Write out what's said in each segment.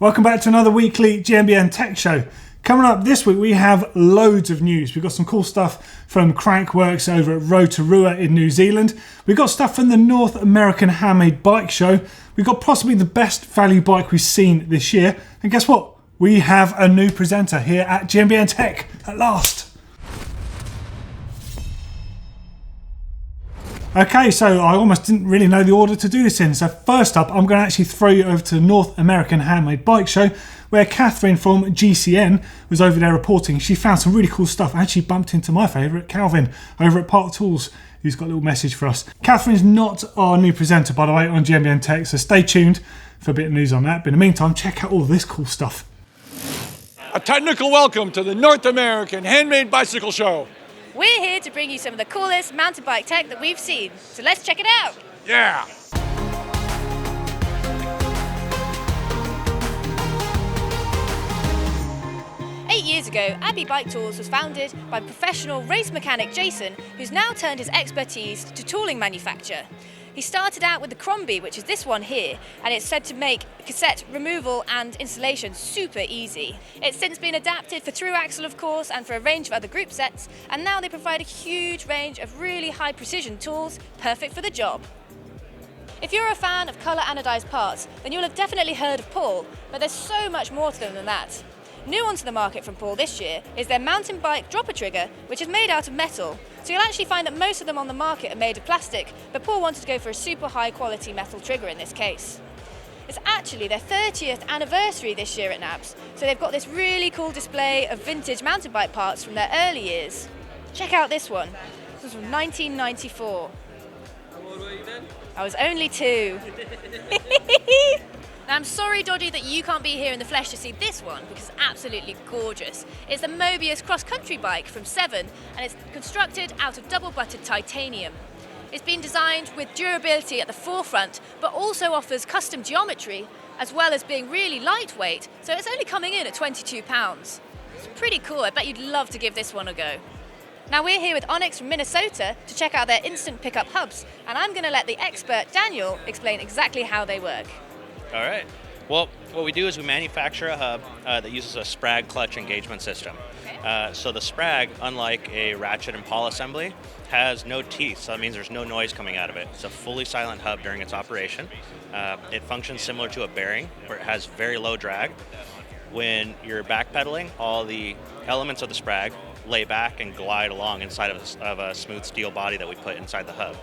Welcome back to another weekly GMBN Tech show. Coming up this week, we have loads of news. We've got some cool stuff from Crankworx over at Rotorua in New Zealand. We've got stuff from the North American Handmade Bike Show. We've got possibly the best value bike we've seen this year. And guess what? We have a new presenter here at GMBN Tech at last. Okay, so I almost didn't really know the order to do this in. So first up, I'm going to actually throw you over to the North American Handmade Bike Show, where Catherine from GCN was over there reporting. She found some really cool stuff. I actually bumped into my favourite, Calvin, over at Park Tools, who's got a little message for us. Catherine's not our new presenter, by the way, on GMBN Tech, so stay tuned for a bit of news on that. But in the meantime, check out all this cool stuff. A technical welcome to the North American Handmade Bicycle Show. We're here to bring you some of the coolest mountain bike tech that we've seen. So let's check it out. Yeah. Eight years ago, Abbey Bike Tools was founded by professional race mechanic Jason, who's now turned his expertise to tooling manufacture. He started out with the Crombie, which is this one here, and it's said to make cassette removal and installation super easy. It's since been adapted for through axle, of course, and for a range of other group sets, and now they provide a huge range of really high precision tools, perfect for the job. If you're a fan of colour anodised parts, then you'll have definitely heard of Paul, but there's so much more to them than that. New onto the market from Paul this year is their mountain bike dropper trigger, which is made out of metal. So you'll actually find that most of them on the market are made of plastic, but Paul wanted to go for a super high quality metal trigger in this case. It's actually their 30th anniversary this year at NABS, so they've got this really cool display of vintage mountain bike parts from their early years. Check out this one. This was from 1994. How old were you then? I was only 2. Now, I'm sorry, Doddy, that you can't be here in the flesh to see this one because it's absolutely gorgeous. It's the Mobius cross-country bike from Seven, and it's constructed out of double-butted titanium. It's been designed with durability at the forefront, but also offers custom geometry, as well as being really lightweight, so it's only coming in at £22. It's pretty cool. I bet you'd love to give this one a go. Now, we're here with Onyx from Minnesota to check out their instant pickup hubs, and I'm going to let the expert Daniel explain exactly how they work. All right. Well, what we do is we manufacture a hub that uses a Sprag clutch engagement system. Okay. So the Sprag, unlike a ratchet and pawl assembly, has no teeth, so that means there's no noise coming out of it. It's a fully silent hub during its operation. It functions similar to a bearing, where it has very low drag. When you're backpedaling, all the elements of the Sprag lay back and glide along inside of a smooth steel body that we put inside the hub.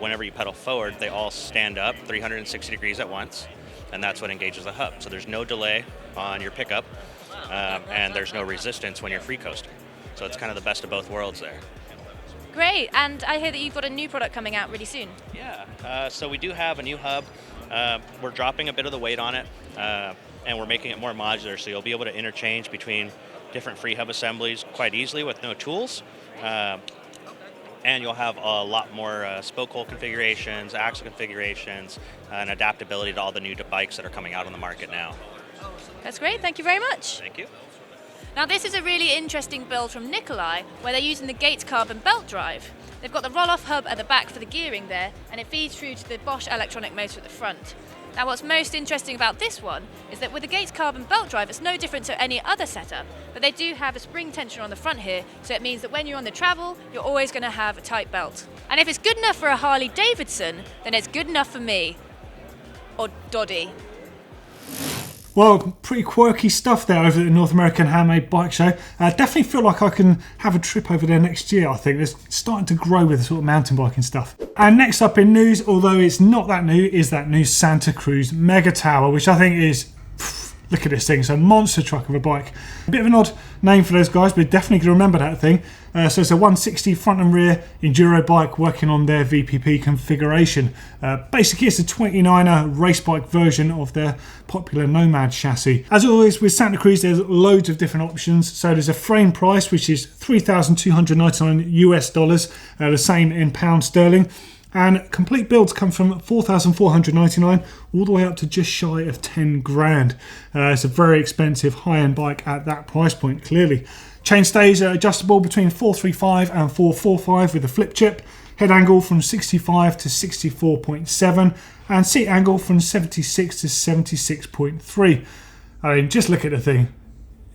Whenever you pedal forward, they all stand up 360 degrees at once, and that's what engages the hub. So there's no delay on your pickup, and there's no resistance when you're free coasting. So it's kind of the best of both worlds there. Great, and I hear that you've got a new product coming out really soon. Yeah, so we do have a new hub. We're dropping a bit of the weight on it, and we're making it more modular, so you'll be able to interchange between different free hub assemblies quite easily with no tools. And you'll have a lot more spoke hole configurations, axle configurations, and adaptability to all the new bikes that are coming out on the market now. That's great, thank you very much. Thank you. Now, this is a really interesting build from Nikolai, where they're using the Gates carbon belt drive. They've got the roll-off hub at the back for the gearing there, and it feeds through to the Bosch electronic motor at the front. Now, what's most interesting about this one is that with the Gates carbon belt drive, it's no different to any other setup, but they do have a spring tensioner on the front here, so it means that when you're on the travel, you're always going to have a tight belt. And if it's good enough for a Harley Davidson, then it's good enough for me. Or Doddy. Well, pretty quirky stuff there over at the North American Handmade Bike Show. Definitely feel like I can have a trip over there next year, I think. It's starting to grow with the sort of mountain biking stuff. And next up in news, although it's not that new, is that new Santa Cruz Mega Tower, which I think is... Look at this thing, it's a monster truck of a bike. A bit of an odd name for those guys, but you're definitely going to remember that thing. So it's a 160 front and rear enduro bike working on their VPP configuration. Basically, it's a 29er race bike version of their popular Nomad chassis. As always, with Santa Cruz, there's loads of different options. So there's a frame price, which is $3,299 US dollars, the same in pound sterling. And complete builds come from $4,499 all the way up to just shy of 10 grand. It's a very expensive high-end bike at that price point, clearly. Chainstays are adjustable between 435 and 445 with a flip chip. Head angle from 65 to 64.7. and seat angle from 76 to 76.3. I mean, just look at the thing.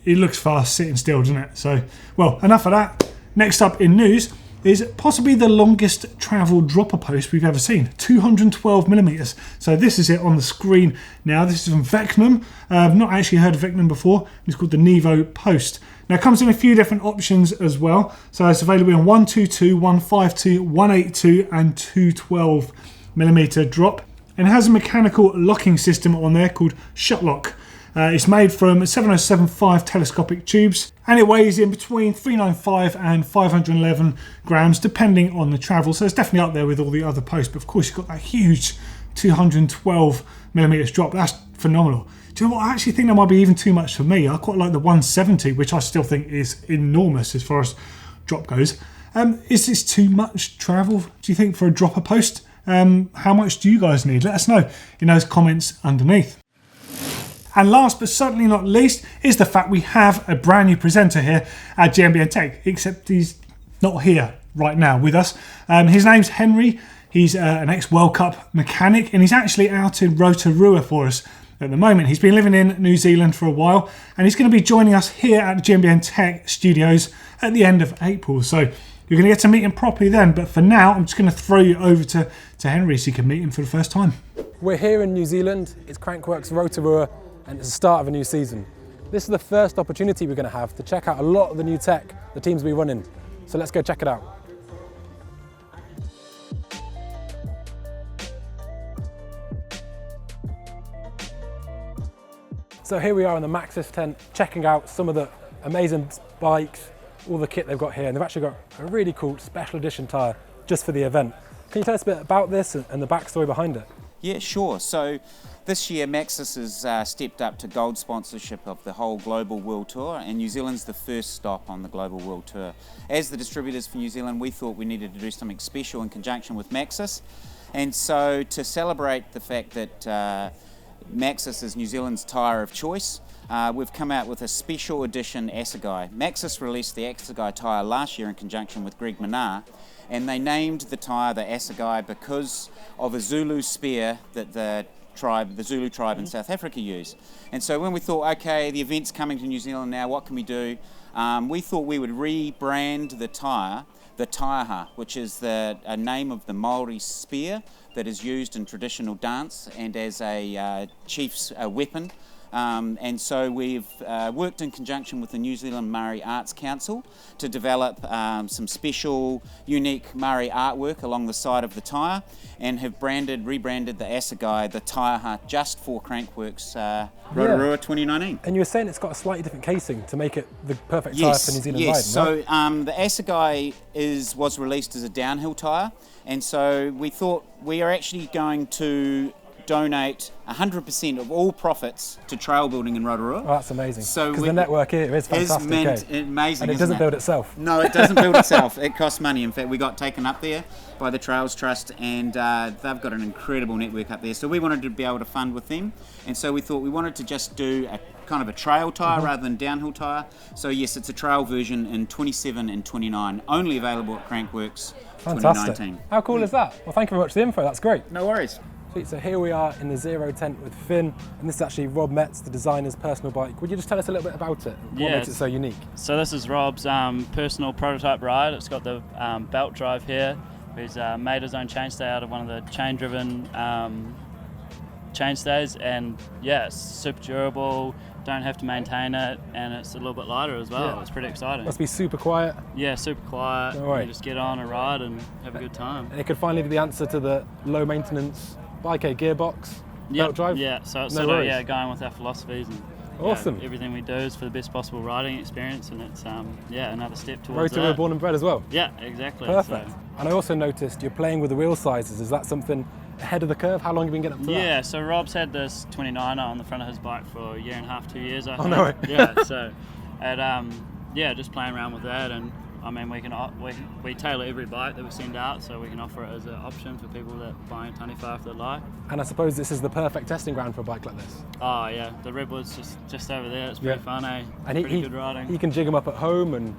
It looks fast sitting still, doesn't it? So, well, enough of that. Next up in news is possibly the longest travel dropper post we've ever seen, 212 millimeters. So this is it on the screen now. This is from Vecnum. I've not actually heard of Vecnum before. It's called the Nevo Post. Now it comes in a few different options as well. So it's available in 122, 152, 182 and 212 millimeter drop. And it has a mechanical locking system on there called Shut Lock. It's made from 7075 telescopic tubes, and it weighs in between 395 and 511 grams depending on the travel, so it's definitely up there with all the other posts. But of course you've got that huge 212 millimeters drop. That's phenomenal. Do you know what, I actually think that might be even too much for me. I quite like the 170, which I still think is enormous as far as drop goes. Is this too much travel, do you think, for a dropper post? How much do you guys need? Let us know in those comments underneath. And last but certainly not least is the fact we have a brand new presenter here at GMBN Tech, except he's not here right now with us. His name's Henry. He's an ex-World Cup mechanic, and he's actually out in Rotorua for us at the moment. He's been living in New Zealand for a while, and he's going to be joining us here at the GMBN Tech studios at the end of April. So you're going to get to meet him properly then, but for now I'm just going to throw you over to Henry so you can meet him for the first time. We're here in New Zealand. It's Crankworx Rotorua, and it's the start of a new season. This is the first opportunity we're going to have to check out a lot of the new tech the teams will be running. So let's go check it out. So here we are in the Maxxis tent, checking out some of the amazing bikes, all the kit they've got here, and they've actually got a really cool special edition tyre just for the event. Can you tell us a bit about this and the backstory behind it? Yeah, sure. So this year Maxxis has stepped up to gold sponsorship of the whole Global World Tour, and New Zealand's the first stop on the Global World Tour. As the distributors for New Zealand, we thought we needed to do something special in conjunction with Maxxis, and so to celebrate the fact that Maxxis is New Zealand's tyre of choice, we've come out with a special edition Assegai. Maxxis released the Assegai tyre last year in conjunction with Greg Minnaar, and they named the tyre the Assegai because of a Zulu spear that the Zulu tribe in South Africa use. And so when we thought, okay, the event's coming to New Zealand now, what can we do? We thought we would rebrand the tyre, the Taiaha, which is a name of the Maori spear that is used in traditional dance and as a chief's weapon. And so we've worked in conjunction with the New Zealand Maori Arts Council to develop some special, unique Maori artwork along the side of the tyre, and have rebranded the Assegai, the Taiaha, just for Crankworx Rotorua 2019. And you were saying it's got a slightly different casing to make it the perfect tyre for New Zealand riding, Yes, so right? the Assegai was released as a downhill tyre, and so we thought we are actually going to donate 100% of all profits to trail building in Rotorua. Oh, that's amazing. So because the network here is fantastic. Amazing. And it doesn't build itself. No, it doesn't build itself. It costs money. In fact, we got taken up there by the Trails Trust, and they've got an incredible network up there. So we wanted to be able to fund with them, and so we thought we wanted to just do a kind of a trail tyre rather than downhill tyre. So yes, it's a trail version in 27 and 29, only available at Crankworx 2019. How cool is that? Well, thank you very much for the info. That's great. No worries. Sweet. So here we are in the Zero tent with Finn, and this is actually Rob Metz, the designer's personal bike. Would you just tell us a little bit about it? What makes it so unique? So this is Rob's personal prototype ride. It's got the belt drive here. He's made his own chainstay out of one of the chain-driven chainstays, and yeah, it's super durable. Don't have to maintain it, and it's a little bit lighter as well. Yeah. It's pretty exciting. Must be super quiet. Yeah, super quiet. No way. You just get on a ride and have a good time. And it could finally be the answer to the low maintenance bike gearbox belt drive. Yeah, so it's going with our philosophies, and awesome. Everything we do is for the best possible riding experience, and it's another step towards Rotorua born and bred as well. Yeah, exactly. Perfect. So. And I also noticed you're playing with the wheel sizes. Is that something ahead of the curve? How long have you been getting up to that? Yeah, so Rob's had this 29er on the front of his bike for a year and a half, 2 years, I think. Oh, no way. Yeah, so just playing around with that, and I mean, we tailor every bike that we send out, so we can offer it as an option for people that buy a 25 if they like. And I suppose this is the perfect testing ground for a bike like this. Oh yeah, the Redwood's just over there. It's pretty fun, eh? And pretty good riding. He can jig them up at home and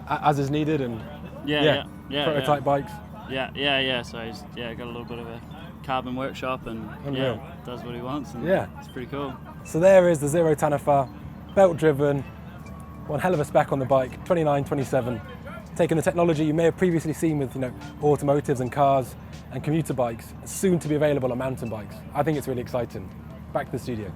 as is needed, and prototype bikes. Yeah. So he's got a little bit of a carbon workshop and Unreal. yeah, does what he wants. And yeah, it's pretty cool. So there is the Zero Tanafa, belt driven, one hell of a spec on the bike, 2927. Taking the technology you may have previously seen with automotives and cars and commuter bikes, soon to be available on mountain bikes. I think it's really exciting. Back to the studio.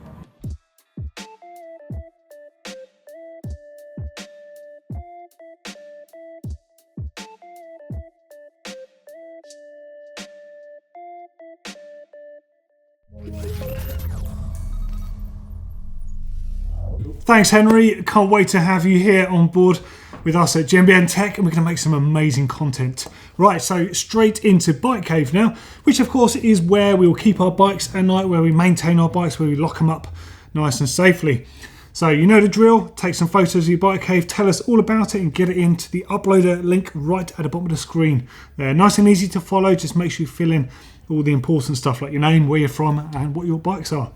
Thanks, Henry. Can't wait to have you here on board with us at GMBN Tech, and we're going to make some amazing content. Right, so straight into Bike Cave now, which of course is where we will keep our bikes at night, where we maintain our bikes, where we lock them up nice and safely. So you know the drill, take some photos of your Bike Cave, tell us all about it and get it into the uploader link right at the bottom of the screen. They're nice and easy to follow, just make sure you fill in all the important stuff like your name, where you're from and what your bikes are.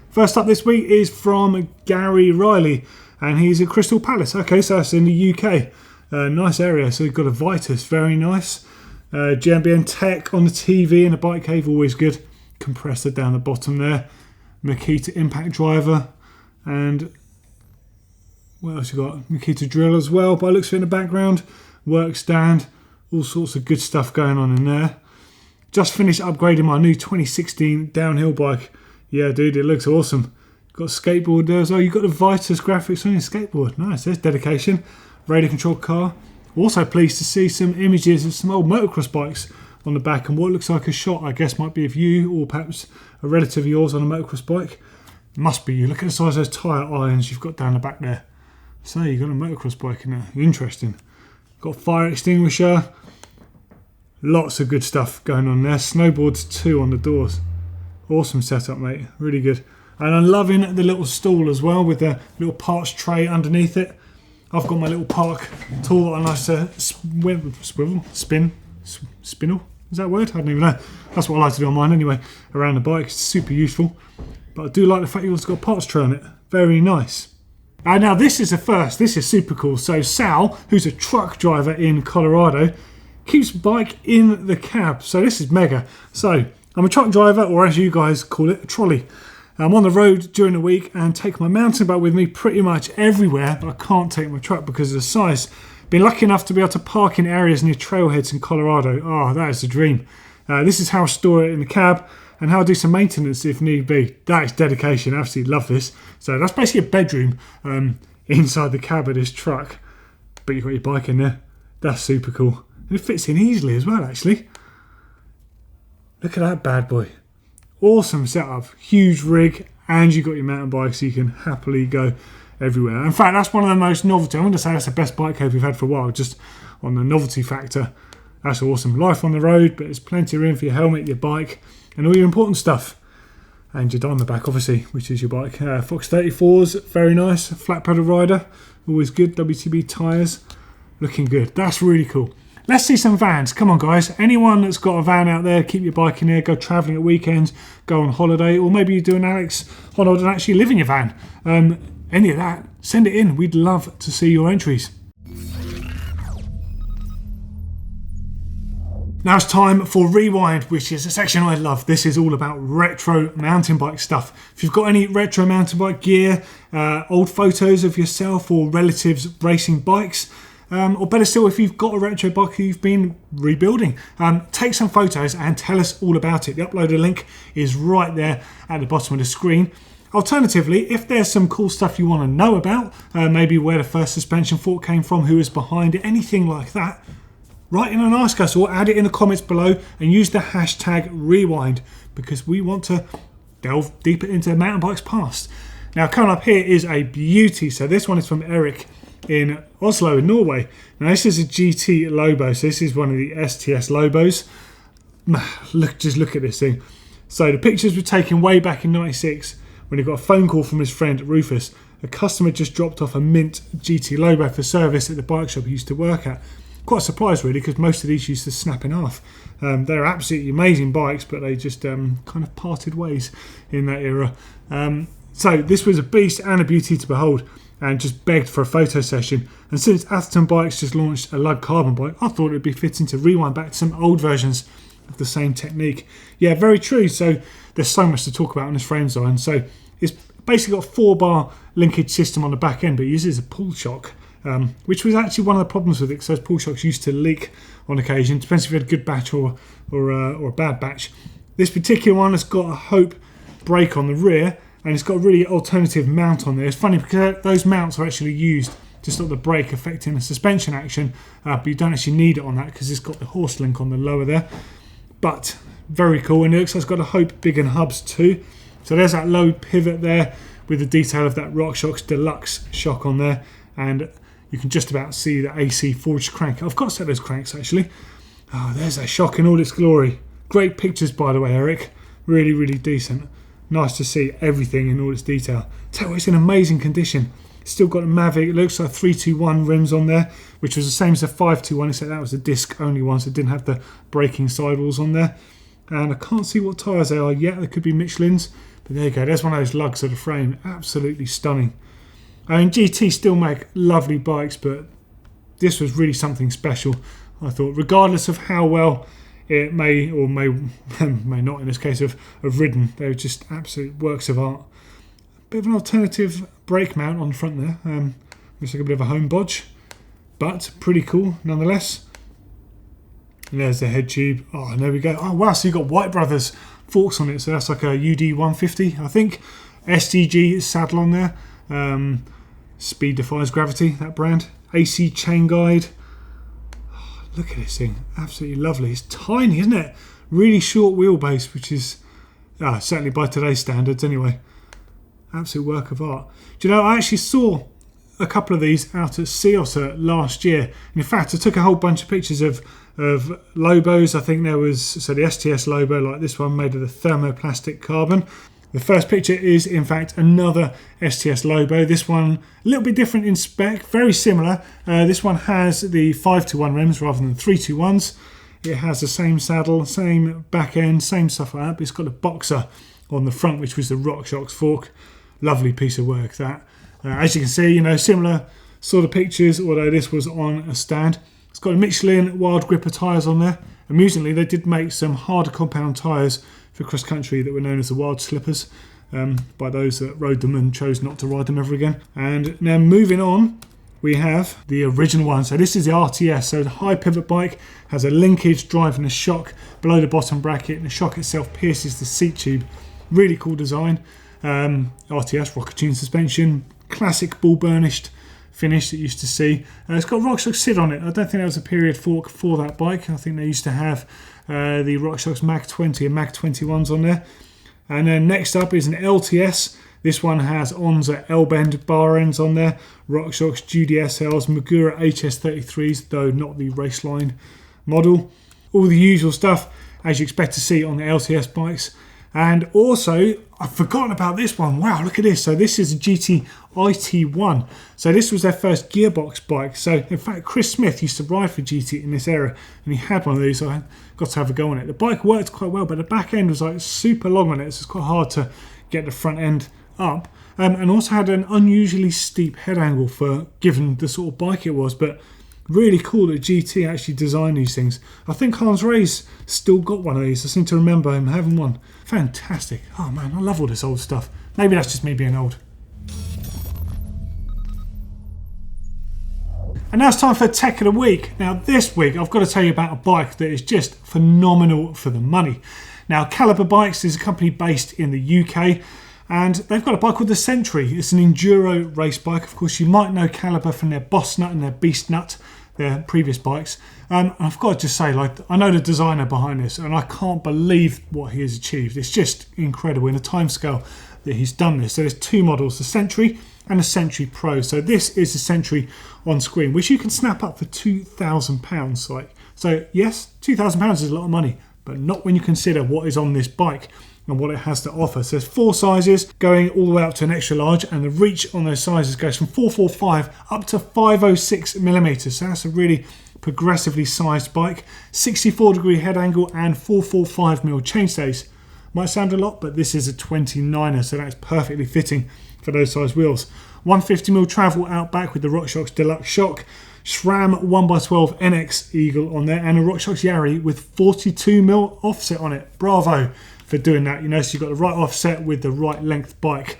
First up this week is from Gary Riley, and he's at Crystal Palace. Okay, so that's in the UK. Nice area. So we've got a Vitus, very nice. GMBN Tech on the TV in a Bike Cave, always good. Compressor down the bottom there. Makita impact driver, and what else you got? Makita drill as well, by the looks of it in the background. Work stand, all sorts of good stuff going on in there. Just finished upgrading my new 2016 downhill bike. Yeah, dude, it looks awesome. Got a skateboard there as well. You've got the Vitus graphics on your skateboard. Nice, there's dedication. Radio controlled car. Also pleased to see some images of some old motocross bikes on the back and what looks like a shot, I guess, might be of you or perhaps a relative of yours on a motocross bike. Must be you. Look at the size of those tyre irons you've got down the back there. So you've got a motocross bike in there. Interesting. Got a fire extinguisher. Lots of good stuff going on there. Snowboards too on the doors. Awesome setup, mate. Really good. And I'm loving the little stool as well with the little parts tray underneath it. I've got my little park tool that I like to spinel. Is that a word? I don't even know. That's what I like to do on mine anyway. Around the bike, it's super useful. But I do like the fact you've also got a parts tray on it. Very nice. And now this is a first. This is super cool. So Sal, who's a truck driver in Colorado, keeps bike in the cab. So this is mega. So I'm a truck driver, or as you guys call it, a trolley. I'm on the road during the week and take my mountain bike with me pretty much everywhere, but I can't take my truck because of the size. Been lucky enough to be able to park in areas near trailheads in Colorado. Oh, that is the dream. This is how I store it in the cab and how I do some maintenance if need be. That is dedication. I absolutely love this. So that's basically a bedroom inside the cab of this truck, but you've got your bike in there. That's super cool. And it fits in easily as well, actually. Look at that bad boy. Awesome setup, huge rig, and you've got your mountain bike so you can happily go everywhere. In fact, that's one of the most novelty. I'm going to say that's the best bike cave we've had for a while, just on the novelty factor. That's awesome. Life on the road, but there's plenty of room for your helmet, your bike, and all your important stuff. And your Diamondback, obviously, which is your bike. Fox 34s, very nice. Flat pedal rider, always good. WTB tyres, looking good. That's really cool. Let's see some vans. Come on, guys. Anyone that's got a van out there, keep your bike in there, go travelling at weekends, go on holiday, or maybe you do an Alex on and actually live in your van. Any of that, send it in. We'd love to see your entries. Now it's time for Rewind, which is a section I love. This is all about retro mountain bike stuff. If you've got any retro mountain bike gear, old photos of yourself or relatives racing bikes, or better still, if you've got a retro bike you've been rebuilding, take some photos and tell us all about it. The uploader link is right there at the bottom of the screen. Alternatively, if there's some cool stuff you want to know about, maybe where the first suspension fork came from, who was behind it, anything like that, write in and ask us or add it in the comments below and use the hashtag Rewind because we want to delve deeper into mountain bikes past. Now coming up here is a beauty. So this one is from Eric in Oslo in Norway. Now this is a GT Lobo, so this is one of the STS Lobos. Just look at this thing. So the pictures were taken way back in '96 when he got a phone call from his friend Rufus. A customer just dropped off a mint GT Lobo for service at the bike shop he used to work at. Quite surprised really, because most of these used to snap in half. They're absolutely amazing bikes, but they just kind of parted ways in that era. So this was a beast and a beauty to behold, and just begged for a photo session. And since Atherton Bikes just launched a lugged carbon bike, I thought it would be fitting to rewind back to some old versions of the same technique. Yeah, very true. So there's so much to talk about on this frame design. So it's basically got a 4-bar linkage system on the back end, but it uses a pull shock, which was actually one of the problems with it, because those pull shocks used to leak on occasion. It depends if you had a good batch or a bad batch. This particular one has got a Hope brake on the rear, and it's got a really alternative mount on there. It's funny because those mounts are actually used to stop the brake affecting the suspension action, but you don't actually need it on that because it's got the horse link on the lower there. But very cool, and it looks like it's got a Hope big and hubs too. So there's that low pivot there with the detail of that RockShox Deluxe shock on there, and you can just about see the AC forged crank. I've got a set of those cranks actually. Oh, there's that shock in all its glory. Great pictures, by the way, Eric. Really, really decent. Nice to see everything in all its detail. Tell you what, it's in amazing condition. Still got a Mavic. It looks like 321 rims on there, which was the same as the 521, except that was the disc only one, so it didn't have the braking sidewalls on there. And I can't see what tyres they are yet. They could be Michelin's, but there you go. There's one of those lugs of the frame. Absolutely stunning. I mean, GT still make lovely bikes, but this was really something special, I thought, regardless of how well it may or may not, in this case, have ridden. They were just absolute works of art. Bit of an alternative brake mount on the front there. Looks like a bit of a home bodge, but pretty cool nonetheless. And there's the head tube. Oh, and there we go. Oh wow, so you've got White Brothers forks on it. So that's like a UD 150, I think. SDG saddle on there. Speed defies gravity, that brand. AC chain guide. Oh, look at this thing. Absolutely lovely. It's tiny, isn't it? Really short wheelbase, which is certainly by today's standards anyway. Absolute work of art. Do you know, I actually saw a couple of these out at Seosa last year. In fact, I took a whole bunch of pictures of Lobos. I think there was, so the STS Lobo, like this one, made of the thermoplastic carbon. The first picture is, in fact, another STS Lobo. This one, a little bit different in spec, very similar. This one has the 521 rims rather than 321s. It has the same saddle, same back end, same stuff like that, but it's got a boxer on the front, which was the RockShox fork. Lovely piece of work, that. As you can see, you know, similar sort of pictures, although this was on a stand. It's got a Michelin Wild Gripper tyres on there. Amusingly, they did make some harder compound tyres for cross country that were known as the Wild Slippers by those that rode them and chose not to ride them ever again. And now moving on, we have the original one. So this is the RTS. So the high pivot bike has a linkage driving a shock below the bottom bracket, and the shock itself pierces the seat tube. Really cool design. RTS rocker tune suspension, classic bull burnished finish that you used to see. It's got RockShox SID on it. I don't think there was a period fork for that bike. I think they used to have the RockShox Mag 20 and Mag 21s on there. And then next up is an LTS. This one has Onza L-bend bar ends on there, RockShox GDSLs, Magura HS33s, though not the Raceline model. All the usual stuff as you expect to see on the LTS bikes. And also, I've forgotten about this one. Wow, look at this. So this is a GT IT1. So this was their first gearbox bike. So in fact, Chris Smith used to ride for GT in this era, and he had one of these, so I got to have a go on it. The bike worked quite well, but the back end was like super long on it, so it's quite hard to get the front end up. And also had an unusually steep head angle for given the sort of bike it was, but really cool that GT actually designed these things. I think Hans Rey's still got one of these. I seem to remember him having one. Fantastic. Oh man, I love all this old stuff. Maybe that's just me being old. And now it's time for Tech of the Week. Now this week I've got to tell you about a bike that is just phenomenal for the money. Now Calibre Bikes is a company based in the UK, and they've got a bike called the Century. It's an enduro race bike. Of course, you might know Calibre from their Boss Nut and their Beast Nut, their previous bikes. And I've got to just say, like, I know the designer behind this, and I can't believe what he has achieved. It's just incredible in the timescale that he's done this. So there's two models, the Century and the Century Pro. So this is the Century on screen, which you can snap up for £2,000. Like, so yes, £2,000 is a lot of money, but not when you consider what is on this bike and what it has to offer. So there's 4 sizes going all the way up to an extra large, and the reach on those sizes goes from 445 up to 506 millimeters. So that's a really progressively sized bike. 64-degree head angle and 445mm chainstays. Might sound a lot, but this is a 29er, so that's perfectly fitting for those size wheels. 150mm travel out back with the RockShox Deluxe shock. SRAM 1x12 NX Eagle on there, and a RockShox Yari with 42mm offset on it. Bravo for doing that. You know, so you've got the right offset with the right length bike.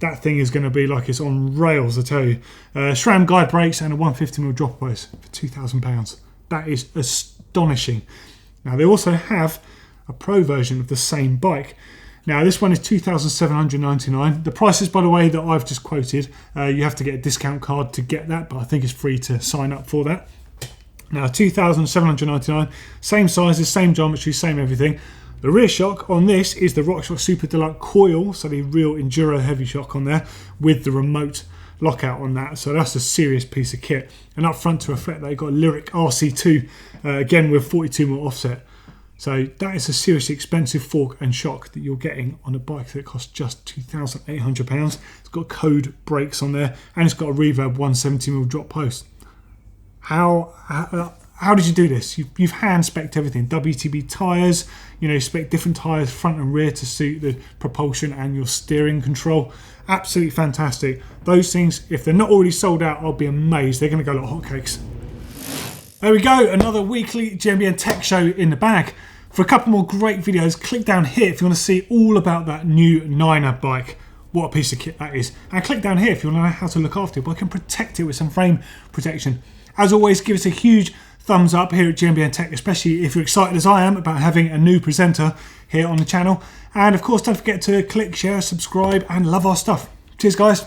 That thing is going to be like it's on rails, I tell you. SRAM guide brakes and a 150mm drop post for £2,000. That is astonishing. Now, they also have a pro version of the same bike. Now, this one is $2,799. The prices, by the way, that I've just quoted, you have to get a discount card to get that, but I think it's free to sign up for that. Now, $2,799, same sizes, same geometry, same everything. The rear shock on this is the RockShox Super Deluxe coil, so the real enduro heavy shock on there with the remote lockout on that. So that's a serious piece of kit. And up front to reflect that, you've got a Lyric RC2, again with 42mm offset. So that is a seriously expensive fork and shock that you're getting on a bike that costs just £2,800. It's got code brakes on there, and it's got a Reverb 170mm drop post. How did you do this? You've hand-spec'd everything. WTB tyres, you know, you spec different tyres front and rear to suit the propulsion and your steering control. Absolutely fantastic. Those things, if they're not already sold out, I'll be amazed. They're going to go like hotcakes. There we go, another weekly GMBN Tech show in the bag. For a couple more great videos, click down here if you want to see all about that new Niner bike. What a piece of kit that is. And click down here if you want to know how to look after your bike and protect it with some frame protection. As always, give us a huge thumbs up here at GMBN Tech, especially if you're excited as I am about having a new presenter here on the channel. And of course, don't forget to click, share, subscribe, and love our stuff. Cheers, guys.